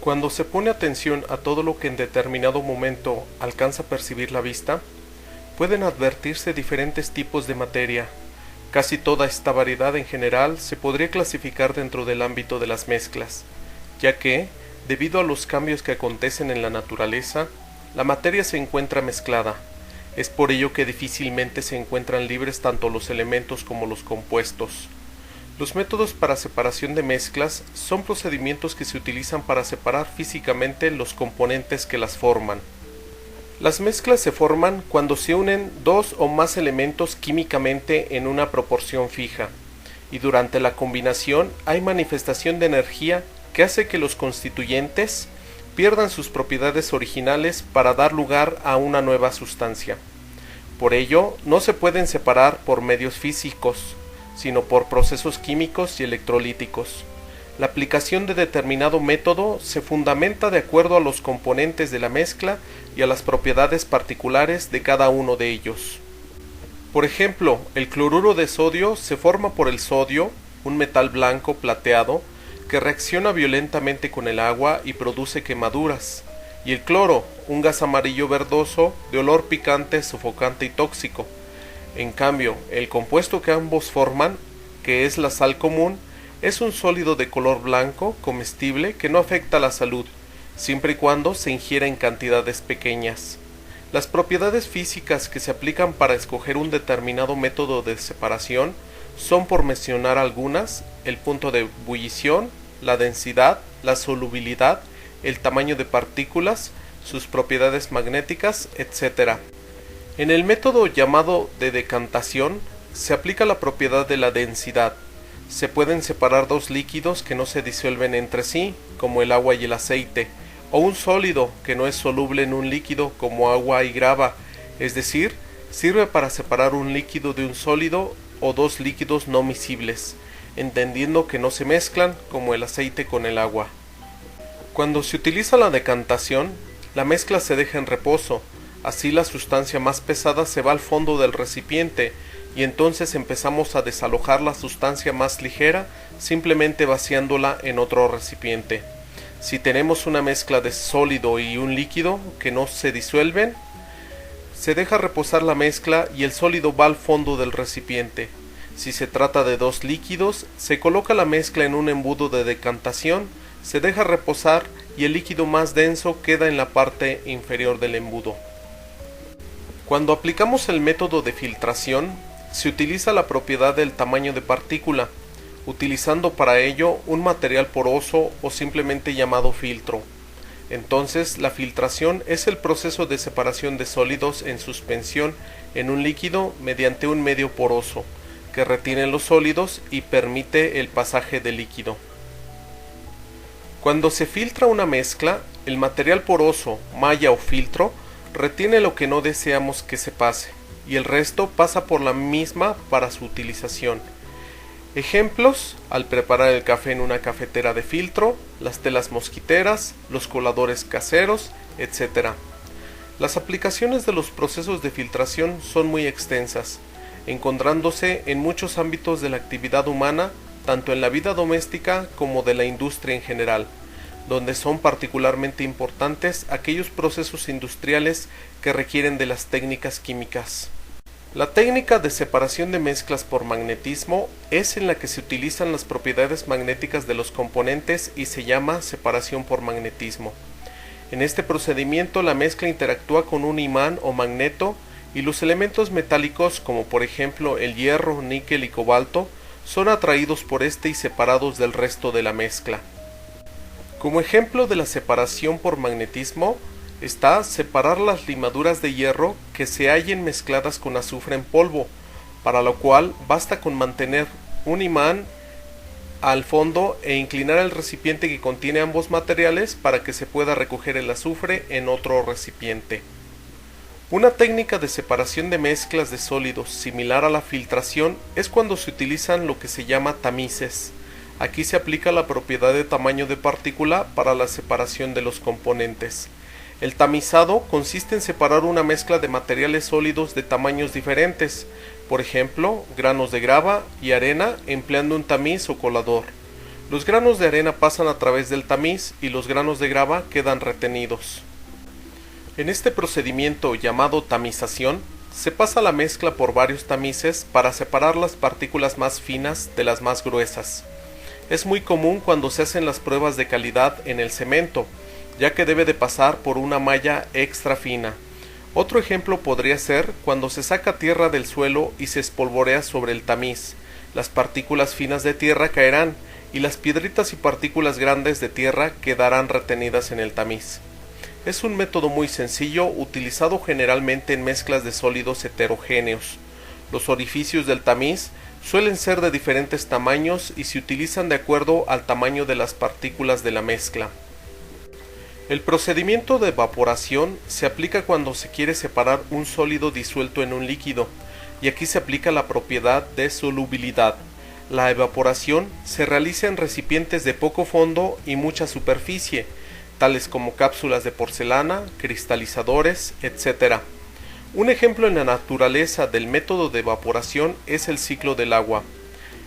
Cuando se pone atención a todo lo que en determinado momento alcanza a percibir la vista, pueden advertirse diferentes tipos de materia. Casi toda esta variedad en general se podría clasificar dentro del ámbito de las mezclas, ya que, debido a los cambios que acontecen en la naturaleza, la materia se encuentra mezclada. Es por ello que difícilmente se encuentran libres tanto los elementos como los compuestos. Los métodos para separación de mezclas son procedimientos que se utilizan para separar físicamente los componentes que las forman. Las mezclas se forman cuando se unen dos o más elementos químicamente en una proporción fija, y durante la combinación hay manifestación de energía que hace que los constituyentes pierdan sus propiedades originales para dar lugar a una nueva sustancia. Por ello, no se pueden separar por medios físicos, sino por procesos químicos y electrolíticos. La aplicación de determinado método se fundamenta de acuerdo a los componentes de la mezcla y a las propiedades particulares de cada uno de ellos. Por ejemplo, el cloruro de sodio se forma por el sodio, un metal blanco plateado, que reacciona violentamente con el agua y produce quemaduras, y el cloro, un gas amarillo verdoso de olor picante, sofocante y tóxico. En cambio, el compuesto que ambos forman, que es la sal común, es un sólido de color blanco, comestible, que no afecta a la salud, siempre y cuando se ingiera en cantidades pequeñas. Las propiedades físicas que se aplican para escoger un determinado método de separación son, por mencionar algunas, el punto de ebullición, la densidad, la solubilidad, el tamaño de partículas, sus propiedades magnéticas, etc. En el método llamado de decantación se aplica la propiedad de la densidad. Se pueden separar dos líquidos que no se disuelven entre sí, como el agua y el aceite, o un sólido que no es soluble en un líquido, como agua y grava, es decir, sirve para separar un líquido de un sólido o dos líquidos no miscibles, entendiendo que no se mezclan, como el aceite con el agua. Cuando se utiliza la decantación, la mezcla se deja en reposo, así la sustancia más pesada se va al fondo del recipiente y entonces empezamos a desalojar la sustancia más ligera simplemente vaciándola en otro recipiente. Si tenemos una mezcla de sólido y un líquido que no se disuelven, se deja reposar la mezcla y el sólido va al fondo del recipiente. Si se trata de dos líquidos, se coloca la mezcla en un embudo de decantación, se deja reposar y el líquido más denso queda en la parte inferior del embudo. Cuando aplicamos el método de filtración, se utiliza la propiedad del tamaño de partícula, utilizando para ello un material poroso o simplemente llamado filtro. Entonces, la filtración es el proceso de separación de sólidos en suspensión en un líquido mediante un medio poroso, que retiene los sólidos y permite el pasaje del líquido. Cuando se filtra una mezcla, el material poroso, malla o filtro, retiene lo que no deseamos que se pase, y el resto pasa por la misma para su utilización. Ejemplos: al preparar el café en una cafetera de filtro, las telas mosquiteras, los coladores caseros, etc. Las aplicaciones de los procesos de filtración son muy extensas, encontrándose en muchos ámbitos de la actividad humana, tanto en la vida doméstica como de la industria en general, donde son particularmente importantes aquellos procesos industriales que requieren de las técnicas químicas. La técnica de separación de mezclas por magnetismo es en la que se utilizan las propiedades magnéticas de los componentes y se llama separación por magnetismo. En este procedimiento la mezcla interactúa con un imán o magneto y los elementos metálicos, como por ejemplo el hierro, níquel y cobalto, son atraídos por este y separados del resto de la mezcla. Como ejemplo de la separación por magnetismo está separar las limaduras de hierro que se hallen mezcladas con azufre en polvo, para lo cual basta con mantener un imán al fondo e inclinar el recipiente que contiene ambos materiales para que se pueda recoger el azufre en otro recipiente. Una técnica de separación de mezclas de sólidos similar a la filtración es cuando se utilizan lo que se llama tamices. Aquí se aplica la propiedad de tamaño de partícula para la separación de los componentes. El tamizado consiste en separar una mezcla de materiales sólidos de tamaños diferentes, por ejemplo, granos de grava y arena, empleando un tamiz o colador. Los granos de arena pasan a través del tamiz y los granos de grava quedan retenidos. En este procedimiento llamado tamización, se pasa la mezcla por varios tamices para separar las partículas más finas de las más gruesas. Es muy común cuando se hacen las pruebas de calidad en el cemento, ya que debe de pasar por una malla extra fina. Otro ejemplo podría ser cuando se saca tierra del suelo y se espolvorea sobre el tamiz. Las partículas finas de tierra caerán y las piedritas y partículas grandes de tierra quedarán retenidas en el tamiz. Es un método muy sencillo, utilizado generalmente en mezclas de sólidos heterogéneos. Los orificios del tamiz suelen ser de diferentes tamaños y se utilizan de acuerdo al tamaño de las partículas de la mezcla. El procedimiento de evaporación se aplica cuando se quiere separar un sólido disuelto en un líquido, y aquí se aplica la propiedad de solubilidad. La evaporación se realiza en recipientes de poco fondo y mucha superficie, tales como cápsulas de porcelana, cristalizadores, etc. Un ejemplo en la naturaleza del método de evaporación es el ciclo del agua.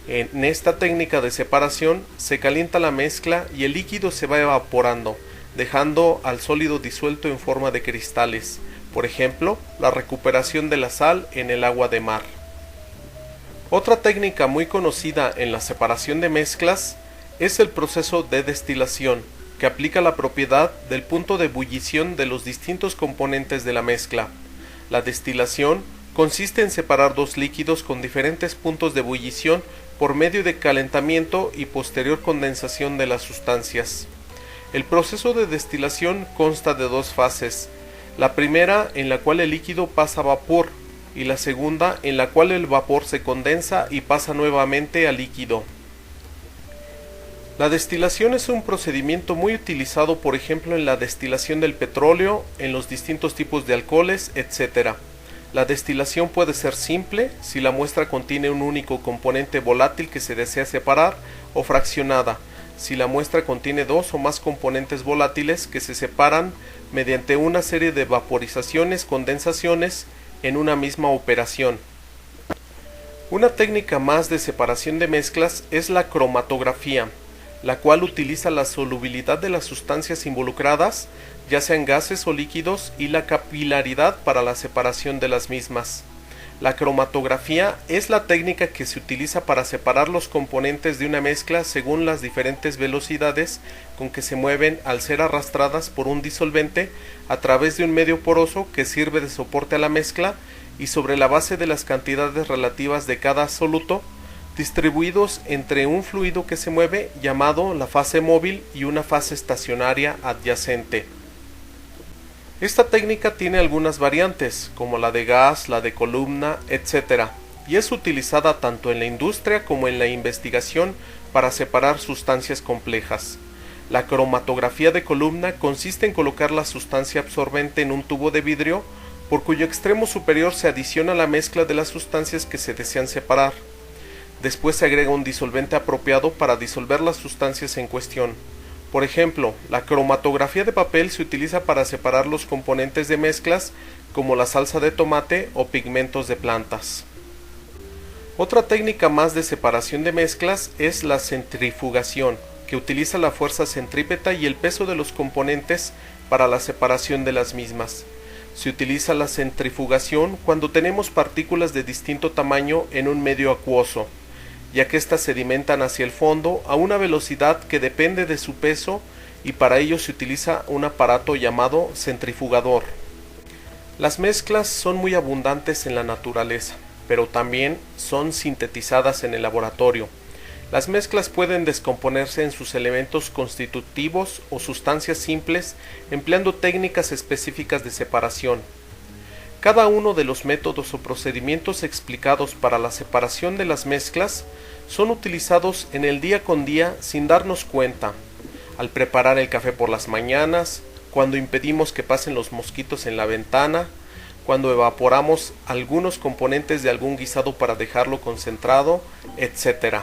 En esta técnica de separación se calienta la mezcla y el líquido se va evaporando, dejando al sólido disuelto en forma de cristales. Por ejemplo, la recuperación de la sal en el agua de mar. Otra técnica muy conocida en la separación de mezclas es el proceso de destilación, que aplica la propiedad del punto de ebullición de los distintos componentes de la mezcla. La destilación consiste en separar dos líquidos con diferentes puntos de ebullición por medio de calentamiento y posterior condensación de las sustancias. El proceso de destilación consta de dos fases, la primera en la cual el líquido pasa a vapor y la segunda en la cual el vapor se condensa y pasa nuevamente a líquido. La destilación es un procedimiento muy utilizado, por ejemplo, en la destilación del petróleo, en los distintos tipos de alcoholes, etc. La destilación puede ser simple, si la muestra contiene un único componente volátil que se desea separar, o fraccionada, si la muestra contiene dos o más componentes volátiles que se separan mediante una serie de vaporizaciones, condensaciones, en una misma operación. Una técnica más de separación de mezclas es la cromatografía, la cual utiliza la solubilidad de las sustancias involucradas, ya sean gases o líquidos, y la capilaridad para la separación de las mismas. La cromatografía es la técnica que se utiliza para separar los componentes de una mezcla según las diferentes velocidades con que se mueven al ser arrastradas por un disolvente a través de un medio poroso que sirve de soporte a la mezcla, y sobre la base de las cantidades relativas de cada soluto, distribuidos entre un fluido que se mueve, llamado la fase móvil, y una fase estacionaria adyacente. Esta técnica tiene algunas variantes, como la de gas, la de columna, etc., y es utilizada tanto en la industria como en la investigación para separar sustancias complejas. La cromatografía de columna consiste en colocar la sustancia absorbente en un tubo de vidrio, por cuyo extremo superior se adiciona la mezcla de las sustancias que se desean separar. Después se agrega un disolvente apropiado para disolver las sustancias en cuestión. Por ejemplo, la cromatografía de papel se utiliza para separar los componentes de mezclas como la salsa de tomate o pigmentos de plantas. Otra técnica más de separación de mezclas es la centrifugación, que utiliza la fuerza centrípeta y el peso de los componentes para la separación de las mismas. Se utiliza la centrifugación cuando tenemos partículas de distinto tamaño en un medio acuoso, ya que éstas sedimentan hacia el fondo a una velocidad que depende de su peso, y para ello se utiliza un aparato llamado centrifugador. Las mezclas son muy abundantes en la naturaleza, pero también son sintetizadas en el laboratorio. Las mezclas pueden descomponerse en sus elementos constitutivos o sustancias simples empleando técnicas específicas de separación. Cada uno de los métodos o procedimientos explicados para la separación de las mezclas son utilizados en el día con día sin darnos cuenta. Al preparar el café por las mañanas, cuando impedimos que pasen los mosquitos en la ventana, cuando evaporamos algunos componentes de algún guisado para dejarlo concentrado, etc.